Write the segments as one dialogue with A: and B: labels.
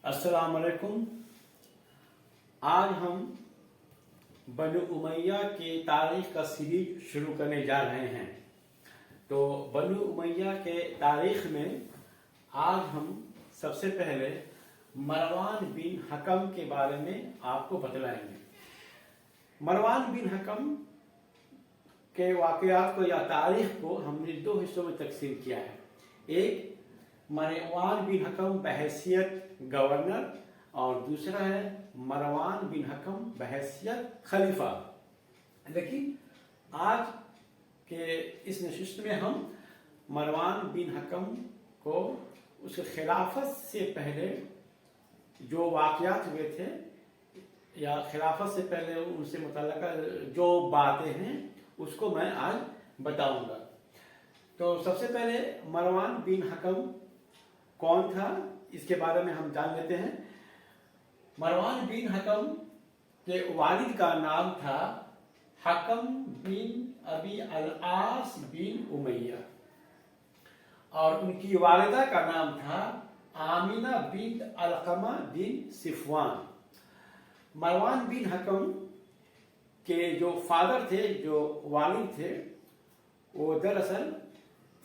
A: अस्सलाम वालेकुम। आज हम बनु उमैया की तारीख का सीरीज शुरू करने जा रहे हैं। तो बनु उमैया के तारीख में आज हम सबसे पहले मरवान बिन हकम के बारे में आपको बतलाएंगे। मरवान बिन हकम के वाक़यात को या तारीख को हमने दो हिस्सों में तकसीम किया है। एक मरवान बिन हकम बहैसियत गवर्नर और दूसरा है मरवान बिन हकम बहैसियत खलीफा। लेकिन आज के इस नशिस्त में हम मरवान बिन हकम को उसके खिलाफत से पहले जो वाक़यात हुए थे या खिलाफत से पहले उनसे मुतल्लिक़ जो बातें हैं उसको मैं आज बताऊंगा। तो सबसे पहले मरवान बिन हकम कौन था इसके बारे में हम जान लेते हैं। मरवान बिन हकम के वालिद का नाम था हकम बिन अबी अल-आस बिन उमैया और उनकी वालिदा का नाम था आमिना बिन अलकमा बिन सिफवान। मरवान बिन हकम के जो फादर थे, जो वालिद थे, वो दरअसल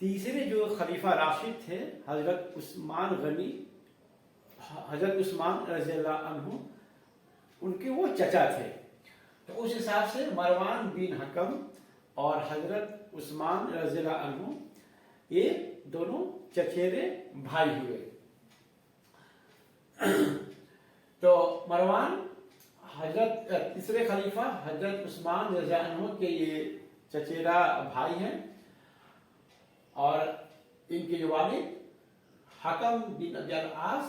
A: तीसरे जो खलीफा राशिद थे हजरत उस्मान गनी, हजरत उस्मान रज़ियल्लाहु अन्हु, उनके वो चचा थे। तो उस हिसाब से मरवान बिन हकम और हजरत उस्मान रज़ियल्लाहु अन्हु ये दोनों चचेरे भाई हुए। तो मरवान हजरत तीसरे खलीफा हजरत उस्मान रज़ियल्लाहु अन्हु के ये चचेरा भाई हैं और इनके जो वालिद हकम बिन अबी अल-आस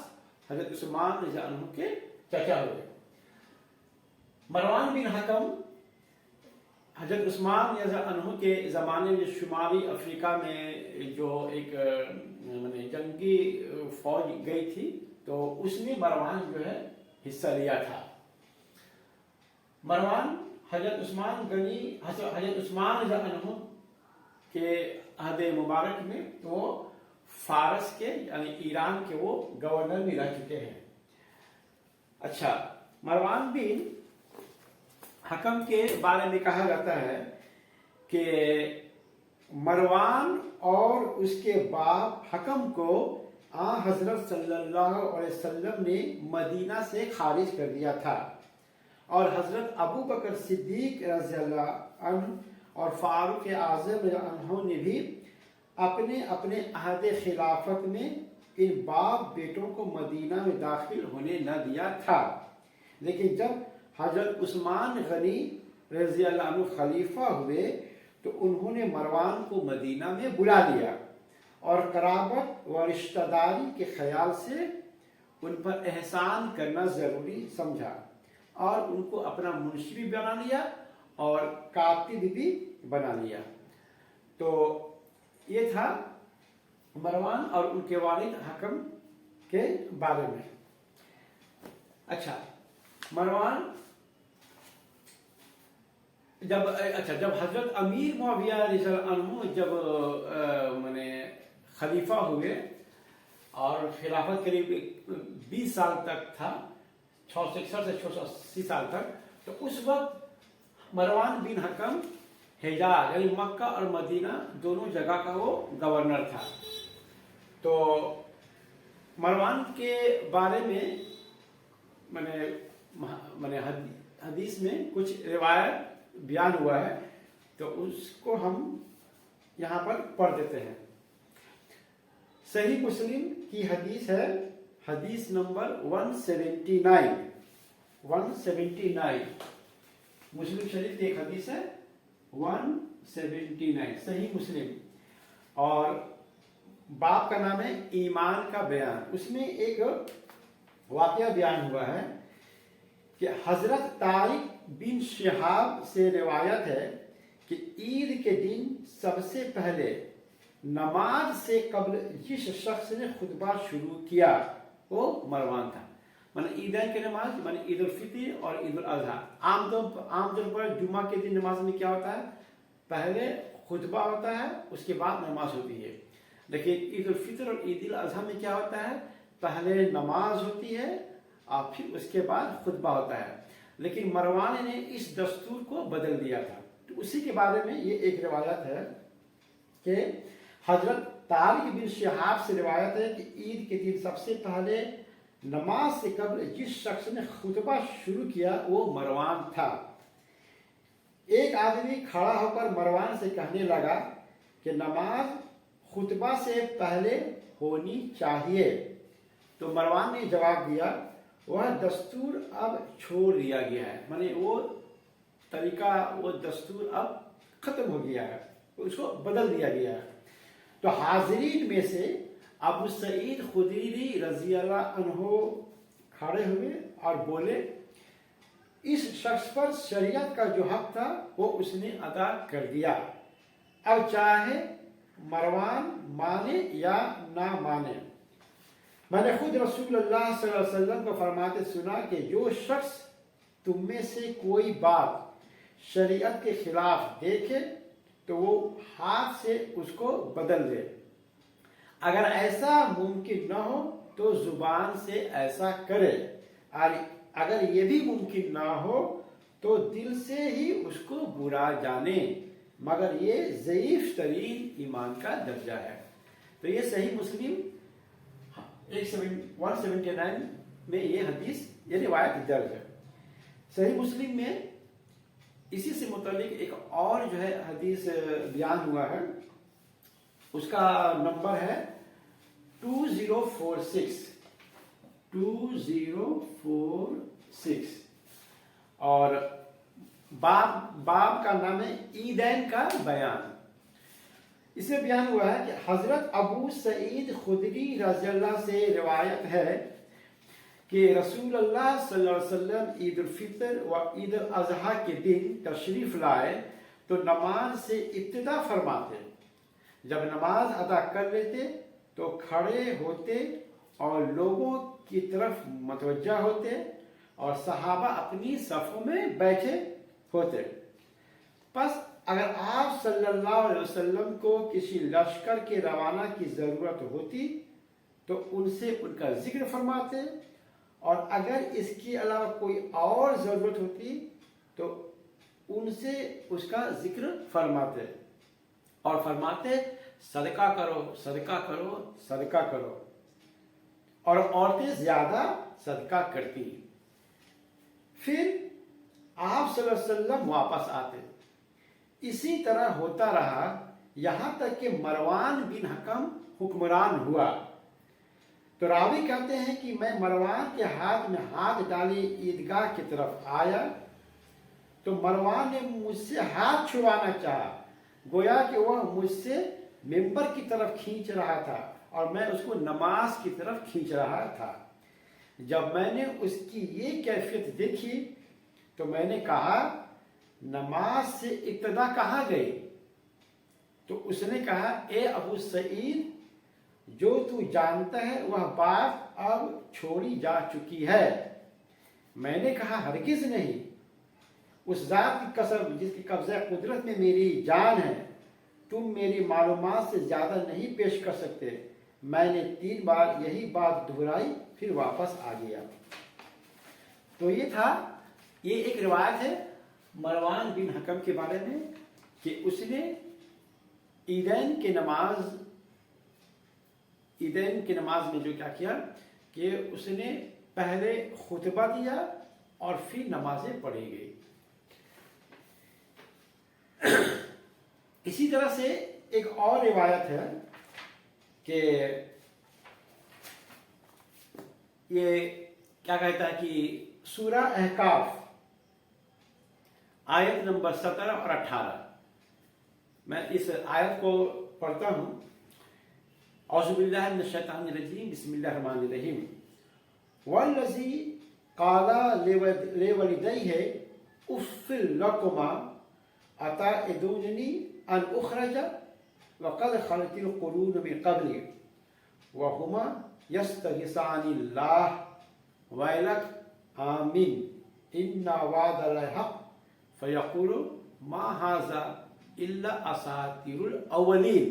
A: हजरत उस्मान रज़ियल्लाहु अन्हु के चचा हुए। मरवान बिन हकम हजरत उस्मान रज़ियल्लाहु अन्हु के ज़माने में शुमाली अफ्रीका में जो एक जंगी फौज गई थी तो उसमें मरवान जो है हिस्सा लिया था। मरवान हजरत उस्मान गनी हजरत उस्मान रज़ियल्लाहु अन्हु के अहद मुबारक में तो फारस के यानी ईरान के वो गवर्नर भी रह चुके हैं। अच्छा, मरवान बिन हकम के बारे में कहा जाता है कि मरवान और उसके बाप हकम को हजरत सल्लल्लाहु अलैहि वसल्लम ने मदीना से खारिज कर दिया था और हजरत अबू बकर सिद्दीक रज़ियल्लाहु अन्हु और फारूक आज़म रज़ियल्लाहु ने भी अपने अपने अहद खिलाफत में इन बाप बेटों को मदीना में दाखिल होने न दिया था। लेकिन जब हजरत उस्मान गनी रज़ियल्लाहु अन्हु खलीफा हुए तो उन्होंने मरवान को मदीना में बुला लिया और कराबत व रिश्तेदारी के ख्याल से उन पर एहसान करना ज़रूरी समझा और उनको अपना मुंशी भी बना लिया और कातिब भी बना लिया। तो ये था मरवान और उनके वालिद हकम के बारे में। अच्छा, मरवान जब हजरत अमीर मुआविया रज़ियल्लाहु अन्हु जब खलीफा हुए और खिलाफत करीब 20 साल तक था, 661 से 680 साल तक, तो उस वक्त मरवान बिन हकम हिजाज यानी मक्का और मदीना दोनों जगह का वो गवर्नर था। तो मरवान के बारे में मैंने हदीस में कुछ रिवायत बयान हुआ है तो उसको हम यहाँ पर पढ़ देते हैं। सही मुस्लिम की हदीस है, हदीस नंबर 179 मुस्लिम शरीफ की एक हदीस है 179 सही मुस्लिम, और बाप का नाम है ईमान का बयान। उसमें एक वाक़या बयान हुआ है कि हजरत तारिक बिन शिहाब से रिवायत है कि ईद के दिन सबसे पहले नमाज से कबल जिस शख्स ने खुतबा शुरू किया वो मरवान था। ईदैन की नमाज ईद उल फितर और ईद उल अज़हा आमतौर पर जुमा के दिन नमाज में क्या होता है, पहले खुतबा होता है उसके बाद नमाज होती है। लेकिन ईद उल फितर और ईद उल अज़हा में क्या होता है, پہلے نماز ہوتی ہے اور پھر اس کے بعد خطبہ ہوتا ہے، لیکن مروان نے اس دستور کو بدل دیا تھا۔ تو اسی کے بارے میں یہ ایک روایت ہے کہ حضرت طارق بن شہاب سے روایت ہے کہ عید کے دن سب سے پہلے نماز سے قبل جس شخص نے خطبہ شروع کیا وہ مروان تھا۔ ایک آدمی کھڑا ہو کر مروان سے کہنے لگا کہ نماز خطبہ سے پہلے ہونی چاہیے، تو مروان نے جواب دیا وہ دستور اب چھوڑ دیا گیا ہے، مانے وہ طریقہ، وہ دستور اب ختم ہو گیا ہے، اس کو بدل دیا گیا ہے۔ تو حاضرین میں سے ابو سعید خدری رضی اللہ عنہ کھڑے ہوئے اور بولے اس شخص پر شریعت کا جو حق تھا وہ اس نے ادا کر دیا، اب چاہے مروان مانے یا نہ مانے۔ میں نے خود رسول اللہ صلی اللہ علیہ وسلم کو فرماتے سنا کہ جو شخص تم میں سے کوئی بات شریعت کے خلاف دیکھے تو وہ ہاتھ سے اس کو بدل دے، اگر ایسا ممکن نہ ہو تو زبان سے ایسا کرے، اور اگر یہ بھی ممکن نہ ہو تو دل سے ہی اس کو برا جانے، مگر یہ ضعیف ترین ایمان کا درجہ ہے۔ تو یہ صحیح مسلم 179 میں یہ حدیث، یہ روایت درج ہے۔ صحیح مسلم میں اسی سے متعلق ایک اور جو ہے حدیث بیان ہوا ہے، اس کا نمبر ہے 2046 اور باب کا نام ہے عیدین کا بیان۔ اس میں بیان ہوا ہے کہ حضرت ابو سعید خدری رضی اللہ سے روایت ہے کہ رسول اللہ صلی اللہ علیہ وسلم عید الفطر و عید الاضحیٰ کے دن تشریف لائے تو نماز سے ابتدا فرماتے، جب نماز ادا کر لیتے تو کھڑے ہوتے اور لوگوں کی طرف متوجہ ہوتے اور صحابہ اپنی صفوں میں بیٹھے ہوتے۔ پس اگر آپ صلی اللہ علیہ وسلم کو کسی لشکر کے روانہ کی ضرورت ہوتی تو ان سے ان کا ذکر فرماتے، اور اگر اس کے علاوہ کوئی اور ضرورت ہوتی تو ان سے اس کا ذکر فرماتے اور فرماتے صدقہ کرو صدقہ کرو صدقہ کرو، اور عورتیں زیادہ صدقہ کرتی۔ پھر آپ صلی اللہ علیہ وسلم واپس آتے، اسی طرح ہوتا رہا یہاں تک کہ مروان بن حکم حکمران ہوا۔ تو راوی کہتے ہیں کہ میں مروان کے ہاتھ میں ہاتھ ڈالے عیدگاہ کی طرف آیا تو مروان نے مجھ سے ہاتھ چھڑوانا چاہا، گویا کہ وہ مجھ سے ممبر کی طرف کھینچ رہا تھا اور میں اس کو نماز کی طرف کھینچ رہا تھا۔ جب میں نے اس کی یہ کیفیت دیکھی تو میں نے کہا نماز سے ابتدا کہاں گئی؟ تو اس نے کہا اے ابو سعید، جو تو جانتا ہے وہ بات اب چھوڑی جا چکی ہے۔ میں نے کہا ہرگز نہیں، اس ذات کی قسم جس کی قبضہ قدرت میں میری جان ہے، تم میری معلومات سے زیادہ نہیں پیش کر سکتے۔ میں نے 3 بار یہی بات دہرائی پھر واپس آ گیا۔ تو یہ تھا، یہ ایک روایت ہے مروان بن حکم کے بارے میں کہ اس نے عیدین کی نماز میں جو کیا کہ اس نے پہلے خطبہ دیا اور پھر نمازیں پڑھی گئی۔ اسی طرح سے ایک اور روایت ہے کہ یہ کیا کہتا ہے کہ سورہ احقاف آیت نمبر 17 اور 18، میں اس آیت کو پڑھتا ہوں۔ اعوذ باللہ من الشیطان الرجیم، بسم اللہ الرحمن الرحیم۔ والذی قال لوالدیہ اف لکما اتعدوننی ان اخرج وقد خلت القرون من قبلی وہما یستغیثان اللہ ویلک آمین ان وعد اللہ حق فیقول ما ھذا الا اساطیر الاولین۔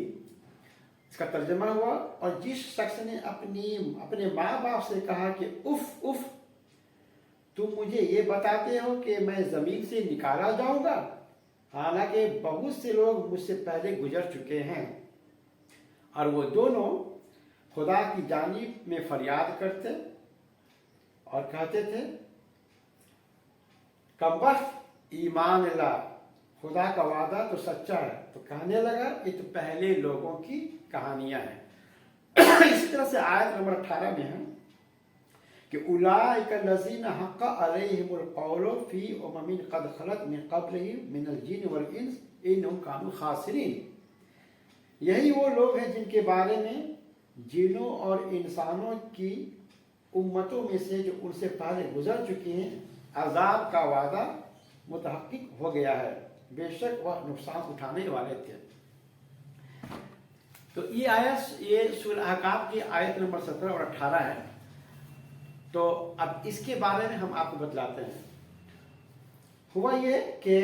A: इसका तर्जमा हुआ, और जिस शख्स ने अपने माँ बाप से कहा कि उफ उफ, तुम मुझे ये बताते हो कि मैं ज़मीन से निकाला जाऊंगा, हालांकि बहुत से लोग मुझसे पहले गुजर चुके हैं। और वो दोनों खुदा की जानिब में फरियाद करते और कहते थे, कमबख्त, ईमान ला, खुदा का वादा तो सच्चा है। तो कहने लगा ये तो पहले लोगों की कहानियां हैं। इसी तरह से आयत नंबर 18 में है कि उलाइका लज़ीना हक़्क़ अलैहिमुल क़ौलु फ़ी उममिन क़द ख़लत मिन क़ब्लिहिम मिनल जिन्न वल इंस इन्नहुम कानू ख़ासिरीन। यही वो लोग हैं जिनके बारे में जिन्नों और इंसानों की उम्मतों में से जो उनसे पहले गुजर चुकी हैं अज़ाब का वादा मुतहक्किक हो गया है, बेशक वह नुकसान उठाने वाले थे। तो ये सूरह अहकाफ की आयत नंबर 17 और 18 है। तो अब इसके बारे में हम आपको बतलाते हैं। हुआ ये कि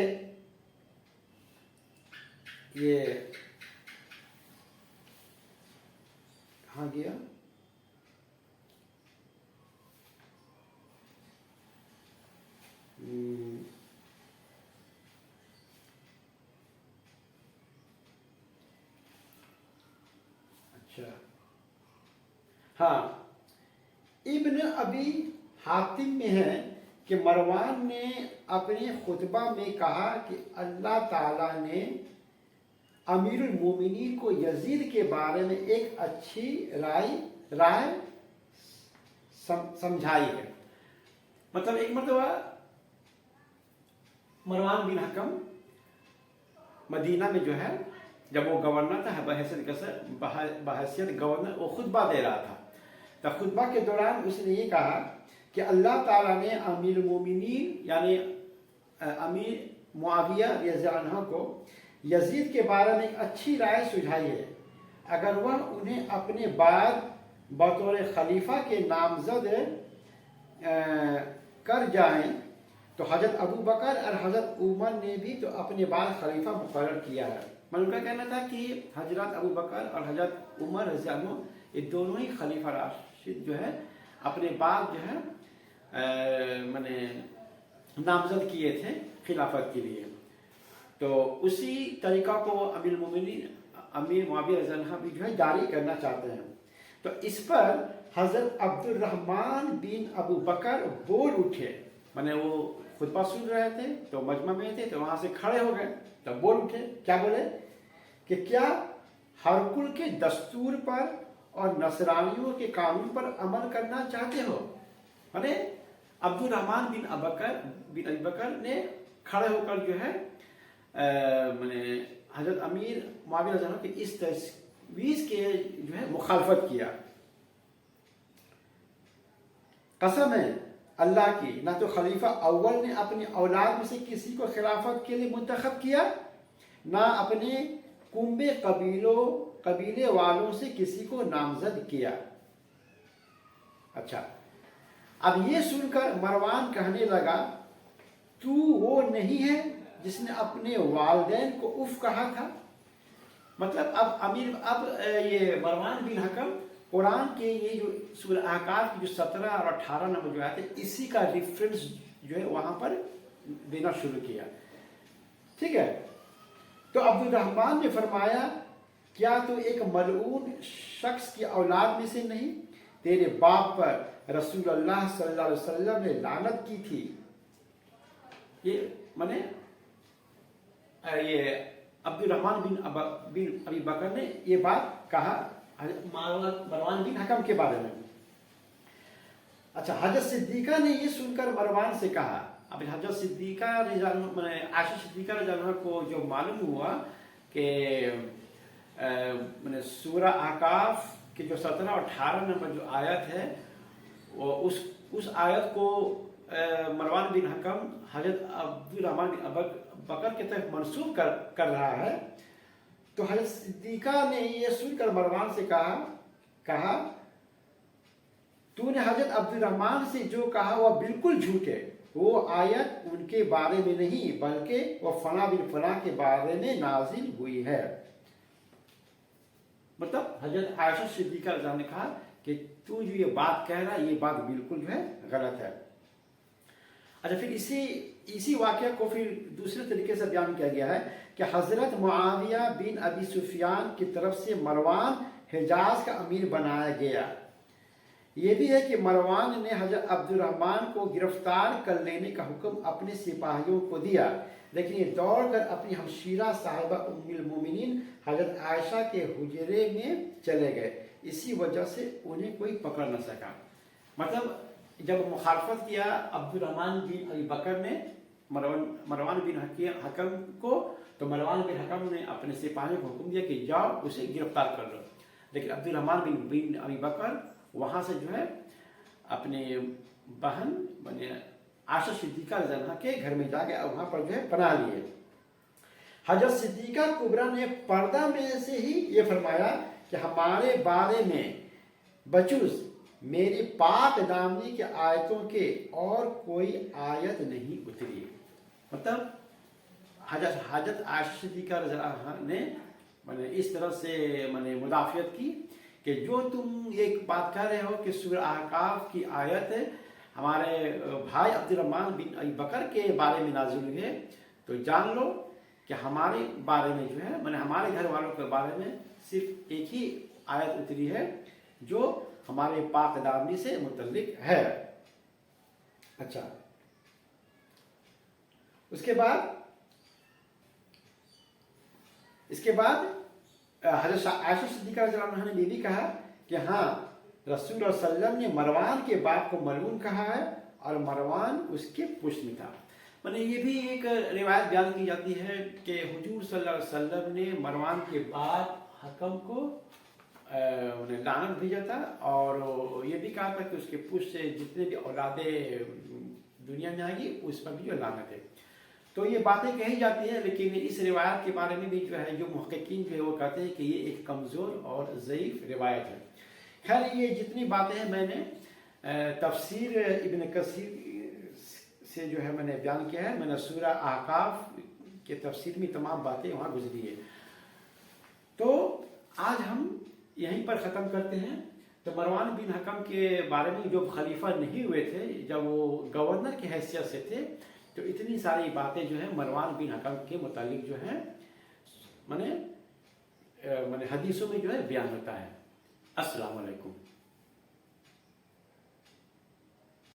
A: ये कहाँ गया, अच्छा हाँ, इब्न अबी हातिम में है कि मरवान ने अपने खुतबा में कहा कि अल्लाह ताला ने अमीरुल मोमिनीन को यजीद के बारे में एक अच्छी राय समझाई है। मतलब एक मरतबा मरवान बिन हकम मदीना में जो है, जब वो गवर्नर था, बहैसियत गवर्नर, वो खुतबा दे रहा था। तो खुतबा के दौरान उसने ये कहा कि अल्लाह ताला ने अमीरुल मोमिनीन यानी अमीर मुआविया रज़ियल्लाहु अन्हु को यजीद के बारे में एक अच्छी राय सुझाई है। अगर वह उन्हें अपने बाद बतौर खलीफा के नामजद कर जाएं, तो हज़रत अबू बकर और हज़रत उमर ने भी तो अपने बाद खलीफा मुकर्रर किया है। मतलब उनका कहना था कि हज़रत अबू बकर और हज़रत उमर रज़ियल्लाहु अन्हु ये दोनों ही खलीफा राशिद जो है अपने बाद जो है माने नामजद किए थे खिलाफत के लिए। तो उसी तरीका को अमीर मुआविया रज़ियल्लाहु अन्हु भी जो है जारी करना चाहते हैं। तो इस पर हज़रत अब्दुर्रहमान बिन अबू बकर बोल उठे, माने वो खुतबा सुन रहे थे तो मजमा में थे, तो वहां से खड़े हो गए, तो बोल उठे। क्या बोले कि क्या हरकुल के दस्तूर पर और नसरानियों के कानून पर अमल करना चाहते हो? माने अब्दुर्रहमान बिन अबी बकर ने खड़े होकर जो है माने हजरत अमीर मुआविया रज़ियल्लाहु अन्हु की इस तजवीज़ के जो है मुखालफत किया। कसम है अल्लाह की, ना तो खलीफा अव्वल ने अपनी औलाद में से किसी को खिलाफत के लिए मुंतखब किया, ना अपने कुंबे कबीले वालों से किसी को नामजद किया। अच्छा, अब ये सुनकर मरवान कहने लगा, तू वो नहीं है जिसने अपने वालिदैन को उफ कहा था। मतलब अब ये मरवान बिन हकम कुरान के ये जो सूरह अहकाफ की जो 17 और 18 नंबर जो आते, इसी का रिफरेंस जो है वहां पर देना शुरू किया। ठीक है, तो अब्दुर्रहमान ने फरमाया, क्या तू एक मलऊन शख्स की औलाद में से नहीं? तेरे बाप पर रसूलुल्लाह सल्लल्लाहु अलैहि वसल्लम ने लानत की थी। ये माने ये अब्दुर्रहमान बिन अबी बकर ने ये बात कहा मरवान बिन हकम के बारे में। अच्छा, हजरत सिद्दीका ने ये सुनकर मरवान से कहा। अब हजरत सिद्दीका आयशा सिद्दीका रज़ियल्लाहु अन्हा को जो मालूम हुआ कि मैंने सूरह अहकाफ के जो 17 और 18 नंबर जो आयत है, वो उस आयत को मरवान बिन हकम हजरत अब्दुर्रहमान बिन बकर के तरफ मंसूब कर रहा है, तो हजरत सिद्दीका ने ये सुनकर मरवान से कहा तूने हजरत अब्दुर्रहमान से जो कहा वह बिल्कुल झूठ है। वो आयत उनके बारे में नहीं बल्कि वह फला बिन फला के बारे में नाजिल हुई है। मतलब हजरत आयशा सिद्दीक़ा रज़ियल्लाहु अन्हा ने कहा कि तू जो ये बात कह रहा है ये बात बिल्कुल जो है गलत है। अच्छा, फिर इसी वाक़या को फिर दूसरे तरीके से बयान किया गया है कि हज़रत मुआविया बिन अबी सुफियान की तरफ से मरवान हिजाज का अमीर बनाया गया। ये भी है कि मरवान ने हज़रत अब्दुर्रहमान को गिरफ्तार कर लेने का हुक्म अपने सिपाहियों को दिया, लेकिन ये दौड़कर अपनी हमशीरा साहिबा उम्मुल मोमिनीन हज़रत आयशा के हुजरे में चले गए। इसी वजह से उन्हें कोई पकड़ न सका। मतलब जब मुखालफत किया अब्दुर्रहमान बिन अबी बकर ने मरवान बिन हकम को, तो मरवान बिन हकम ने अपने सिपाहियों को हुक्म दिया कि जाओ उसे गिरफ्तार कर लो, लेकिन अब्दुर्रहमान बिन अबी बकर वहाँ से जो है अपने बहन बने आयशा सिद्दीक़ा रज़ियल्लाहु अन्हा के घर में जाके वहाँ पर जो है पनाह लिए। हज़रत सिद्दीक़ा कुबरा ने पर्दा में से ही ये फरमाया कि हमारे बारे में बचूस मेरी पाक दामनी के आयतों के और कोई आयत नहीं उतरी। मतलब हज़रत आयशा सिद्दीक़ा रज़ियल्लाहु अन्हा ने मैंने इस तरह से मैंने मुदाफ़ियत की कि जो तुम एक बात कह रहे हो कि सूरह अहकाफ की आयत हमारे भाई अब्दुर्रहमान बिन अबी बकर के बारे में नाज़िल हुई है, तो जान लो कि हमारे बारे में जो है मैंने हमारे घर वालों के बारे में सिर्फ एक ही आयत उतरी है जो हमारे पाक दामनी से मुतल्लिक है। अच्छा, इसके बाद हज़रत आयशा सिद्दीक़ा रज़ियल्लाहु अन्हा ने ये भी कहा कि हाँ, रसूल सल्लल्लाहु अलैहि वसल्लम ने मरवान के बाप को मलऊन कहा है और मरवान उसके पुष्ट में था। मैंने ये भी एक रिवायत बयान की जाती है कि हुजूर सल्लल्लाहु अलैहि वसल्लम ने मरवान के बाप हकम को उन्हें लानत भेजा था और ये भी कहा था कि उसके पुष्ट से जितने भी औलादे दुनिया में आएगी उस पर भी जो लानत है। तो ये बातें कही जाती है, लेकिन इस रिवायत के बारे में भी जो है जो मुहक्किकीन जो है वो कहते हैं कि ये एक कमज़ोर और ज़ईफ़ रिवायत है। खैर, ये जितनी बातें हैं मैंने तफसीर इब्न कसीर से जो है मैंने बयान किया है। मैंने सूरह अहकाफ के तफसीर में तमाम बातें वहाँ गुजरी है। तो आज हम यहीं पर ख़त्म करते हैं। तो मरवान बिन हकम के बारे में जो खलीफा नहीं हुए थे, जब वो गवर्नर की हैसियत से थे, तो इतनी सारी बातें जो है मरवान बिन हकम के मुतालिक जो है मैंने हदीसों में जो है बयान होता है। अस्सलाम वालेकुम।